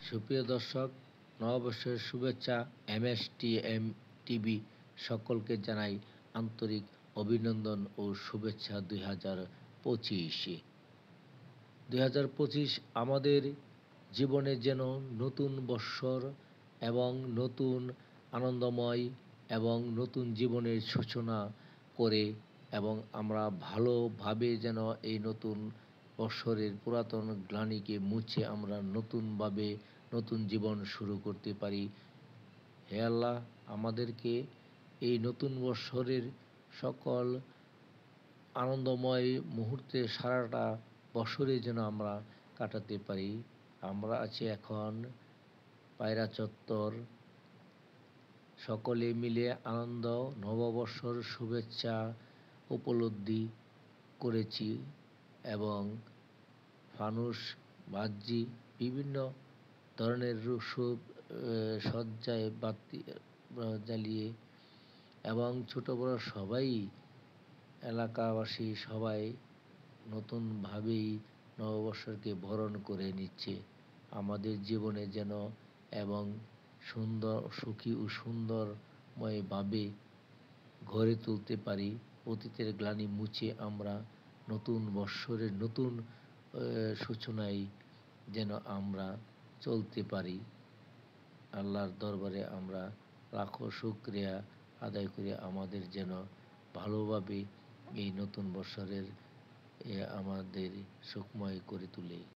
সুপ্রিয় দর্শক, নববর্ষের শুভেচ্ছা। MSTM টিভি সকলকে জানাই আন্তরিক অভিনন্দন ও শুভেচ্ছা 2025। 2025 আমাদের জীবনে যেন নতুন বৎসর এবং নতুন আনন্দময় এবং নতুন জীবনের সূচনা করে এবং আমরা ভালোভাবে যেন এই নতুন বৎসরের পুরাতন গ্লানিকে মুছে আমরা নতুনভাবে নতুন জীবন শুরু করতে পারি। হে আল্লাহ, আমাদেরকে এই নতুন বৎসরের সকল আনন্দময় মুহূর্তে সারাটা বছরে যেন আমরা কাটাতে পারি। আমরা আছি এখন পায়রা চত্বর, সকলে মিলে আনন্দ নববর্ষর শুভেচ্ছা উপলব্ধি করেছি এবং ফানুস, বাজি, বিভিন্ন ধরনের সজ্জায় বাতি জ্বালিয়ে এবং ছোট বড় সবাই, এলাকাবাসী সবাই নতুনভাবেই নববর্ষকে বরণ করে নিচ্ছে। আমাদের জীবনে যেন এবং সুন্দর, সুখী ও সুন্দরময়ভাবে গড়ে তুলতে পারি। অতীতের গ্লানি মুছে আমরা নতুন বৎসরের নতুন সূচনায় যেন আমরা চলতে পারি। আল্লাহর দরবারে আমরা লাখো শুকরিয়া আদায় করে আমাদের যেন ভালোভাবে এই নতুন বৎসরের আমাদের সুখময় করে তুলে।